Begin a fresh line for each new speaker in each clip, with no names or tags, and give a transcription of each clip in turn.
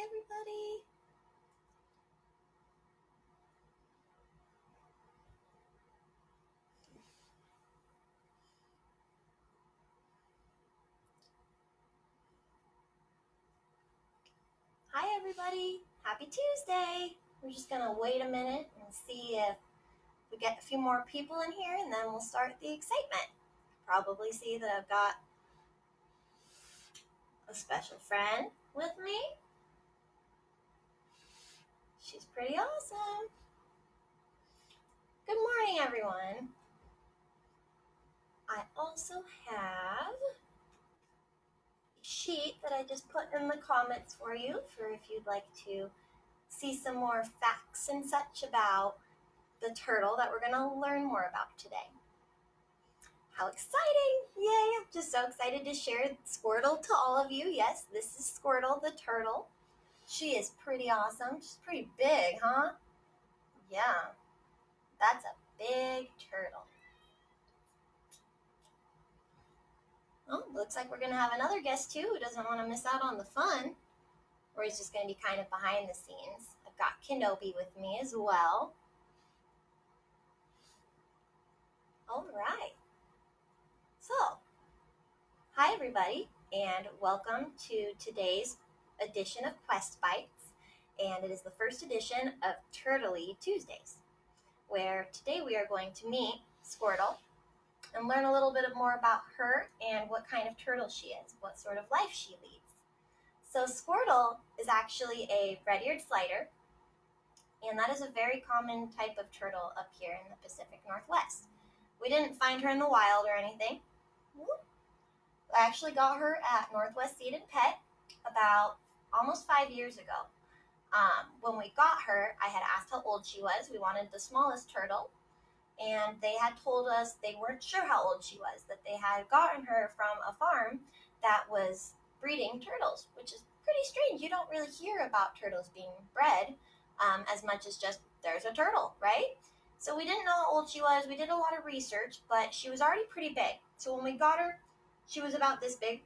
everybody. Hi, everybody. Happy Tuesday. We're just going to wait a minute and see if we get a few more people in here, and then we'll start the excitement. Probably see that I've got a special friend with me. She's pretty awesome. Good morning, everyone. I also have a sheet that I just put in the comments for you for if you'd like to see some more facts and such about the turtle that we're going to learn more about today. How exciting! Yay! I'm just so excited to share Squirtle to all of you. Yes, this is Squirtle the turtle. She is pretty awesome. She's pretty big, huh? Yeah, that's a big turtle. Oh, looks like we're going to have another guest too who doesn't want to miss out on the fun. Or he's just going to be kind of behind the scenes. I've got Kenobi with me as well. All right. So, hi everybody, and welcome to today's edition of Quest Bites. And it is the first edition of Turtley Tuesdays, where today we are going to meet Squirtle and learn a little bit more about her and what kind of turtle she is, what sort of life she leads. So Squirtle is actually a red-eared flighter, and that is a very common type of turtle up here in the Pacific Northwest. We didn't find her in the wild or anything. I actually got her at Northwest Seed and Pet about almost 5 years ago. When we got her, I had asked how old she was. We wanted the smallest turtle, and they had told us they weren't sure how old she was, that they had gotten her from a farm that was breeding turtles, which is pretty strange. You don't really hear about turtles being bred as much as just there's a turtle, right? So we didn't know how old she was. We did a lot of research, but she was already pretty big. So when we got her, she was about this big,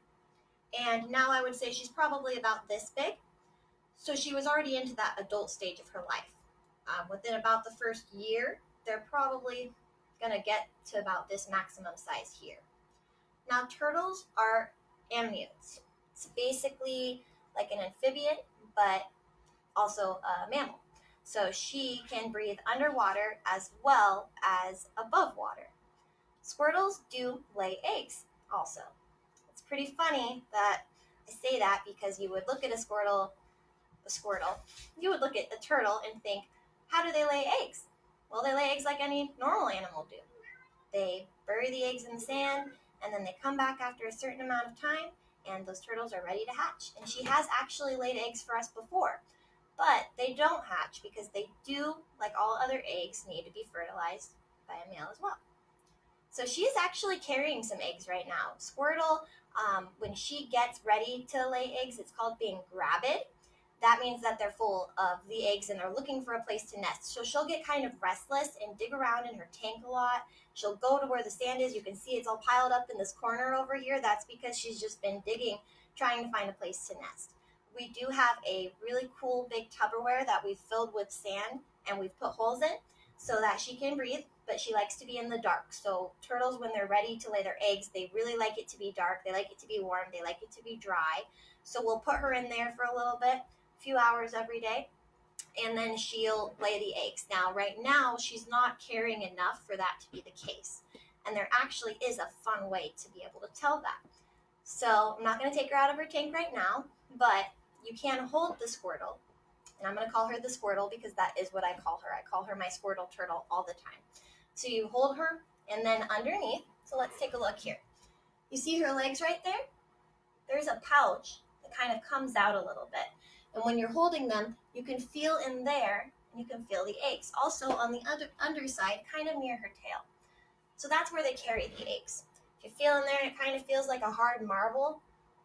and now I would say she's probably about this big. So she was already into that adult stage of her life. Within about the first year, they're probably going to get to about this maximum size here. Now, turtles are amniotes. It's basically like an amphibian, but also a mammal. So she can breathe underwater as well as above water. Squirtles do lay eggs also. It's pretty funny that I say that because you would look at a squirtle, you would look at a turtle and think, how do they lay eggs? Well, they lay eggs like any normal animal do. They bury the eggs in the sand, and then they come back after a certain amount of time, and those turtles are ready to hatch. And she has actually laid eggs for us before, but they don't hatch because they do, like all other eggs, need to be fertilized by a male as well. So she's actually carrying some eggs right now. Squirtle, when she gets ready to lay eggs, it's called being gravid. That means that they're full of the eggs and they're looking for a place to nest. So she'll get kind of restless and dig around in her tank a lot. She'll go to where the sand is. You can see it's all piled up in this corner over here. That's because she's just been digging, trying to find a place to nest. We do have a really cool big Tupperware that we've filled with sand and we've put holes in so that she can breathe, but she likes to be in the dark. So turtles, when they're ready to lay their eggs, they really like it to be dark. They like it to be warm. They like it to be dry. So we'll put her in there for a little bit, a few hours every day, and then she'll lay the eggs. Now, right now, she's not carrying enough for that to be the case. And there actually is a fun way to be able to tell that. So I'm not going to take her out of her tank right now, but you can hold the Squirtle. And I'm going to call her the Squirtle because that is what I call her. I call her my Squirtle turtle all the time. So you hold her, and then underneath, so let's take a look here. You see her legs right there? There's a pouch that kind of comes out a little bit. And when you're holding them, you can feel in there, and you can feel the eggs. Also on the underside, kind of near her tail. So that's where they carry the eggs. If you feel in there and it kind of feels like a hard marble,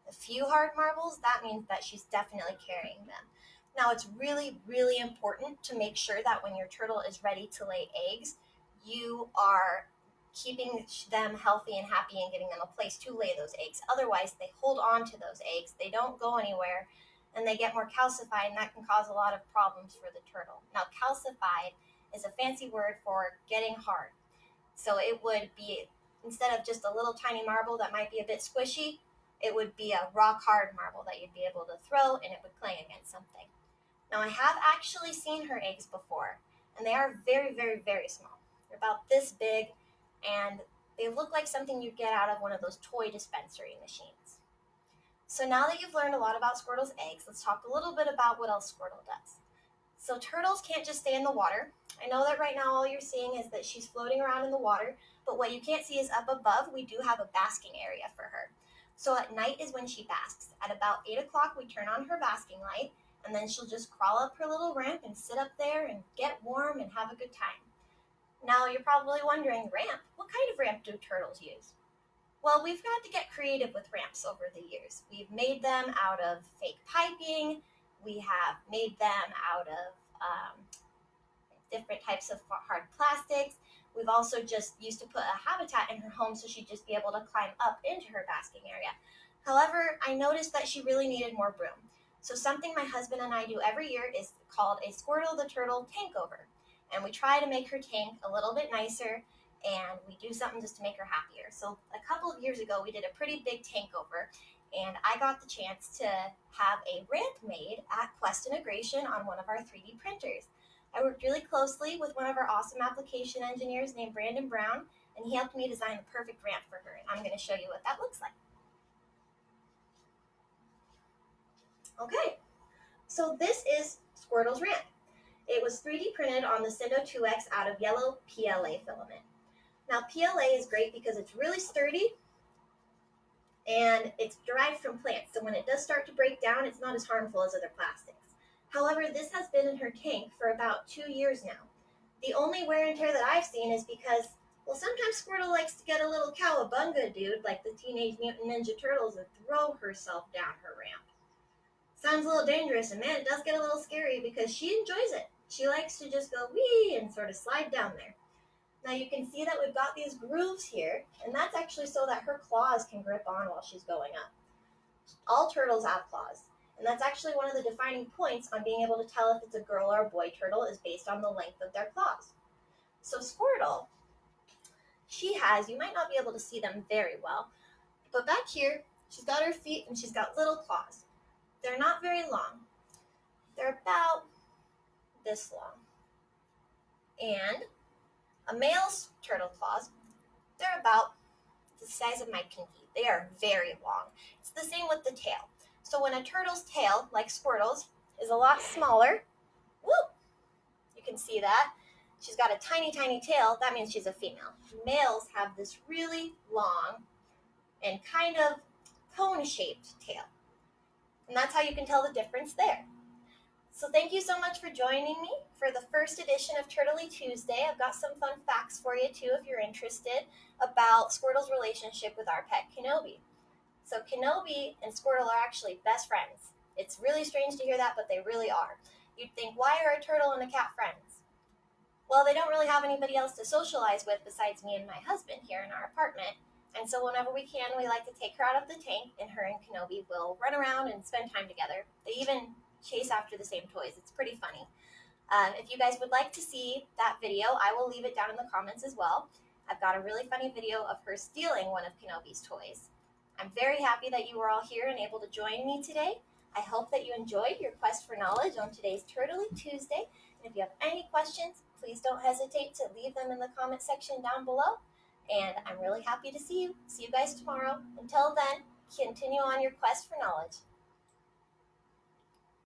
a few hard marbles, that means that she's definitely carrying them. Now, it's really, really important to make sure that when your turtle is ready to lay eggs, you are keeping them healthy and happy and getting them a place to lay those eggs. Otherwise, they hold on to those eggs. They don't go anywhere, and they get more calcified, and that can cause a lot of problems for the turtle. Now, calcified is a fancy word for getting hard. So it would be, instead of just a little tiny marble that might be a bit squishy, it would be a rock hard marble that you'd be able to throw and it would clang against something. Now, I have actually seen her eggs before, and they are very, very, very small. They're about this big, and they look like something you'd get out of one of those toy dispensary machines. So now that you've learned a lot about Squirtle's eggs, let's talk a little bit about what else Squirtle does. So turtles can't just stay in the water. I know that right now all you're seeing is that she's floating around in the water, but what you can't see is up above, we do have a basking area for her. So at night is when she basks. At about 8 o'clock, we turn on her basking light, and then she'll just crawl up her little ramp and sit up there and get warm and have a good time. Now you're probably wondering, ramp? What kind of ramp do turtles use? Well, we've had to get creative with ramps over the years. We've made them out of fake piping. We have made them out of different types of hard plastics. We've also just used to put a habitat in her home so she'd just be able to climb up into her basking area. However, I noticed that she really needed more room. So something my husband and I do every year is called a Squirtle the Turtle tankover. And we try to make her tank a little bit nicer, and we do something just to make her happier. So a couple of years ago, we did a pretty big tankover, and I got the chance to have a ramp made at Quest Integration on one of our 3D printers. I worked really closely with one of our awesome application engineers named Brandon Brown, and he helped me design the perfect ramp for her. And I'm going to show you what that looks like. Okay, so this is Squirtle's ramp. It was 3D printed on the Cindo 2X out of yellow PLA filament. Now, PLA is great because it's really sturdy and it's derived from plants. So when it does start to break down, it's not as harmful as other plastics. However, this has been in her tank for about 2 years now. The only wear and tear that I've seen is because, well, sometimes Squirtle likes to get a little cowabunga dude like the Teenage Mutant Ninja Turtles and throw herself down her ramp. Sounds a little dangerous, and man, it does get a little scary because she enjoys it. She likes to just go wee and sort of slide down there. Now you can see that we've got these grooves here, and that's actually so that her claws can grip on while she's going up. All turtles have claws, and that's actually one of the defining points on being able to tell if it's a girl or a boy turtle is based on the length of their claws. So Squirtle, she has, you might not be able to see them very well, but back here, she's got her feet and she's got little claws. They're not very long. They're about this long. And a male's turtle claws, they're about the size of my pinky. They are very long. It's the same with the tail. So when a turtle's tail, like Squirtle's, is a lot smaller, whoop, you can see that. She's got a tiny, tiny tail. That means she's a female. Males have this really long and kind of cone-shaped tail. And that's how you can tell the difference there. So thank you so much for joining me for the first edition of Turtley Tuesday. I've got some fun facts for you too if you're interested about Squirtle's relationship with our pet Kenobi. So Kenobi and Squirtle are actually best friends. It's really strange to hear that, but they really are. You'd think, why are a turtle and a cat friends? Well, they don't really have anybody else to socialize with besides me and my husband here in our apartment. And so whenever we can, we like to take her out of the tank, and her and Kenobi will run around and spend time together. They even chase after the same toys. It's pretty funny. If you guys would like to see that video, I will leave it down in the comments as well. I've got a really funny video of her stealing one of Kenobi's toys. I'm very happy that you were all here and able to join me today. I hope that you enjoyed your quest for knowledge on today's Turtley Tuesday. And if you have any questions, please don't hesitate to leave them in the comment section down below. And I'm really happy to see you. See you guys tomorrow. Until then, continue on your quest for knowledge.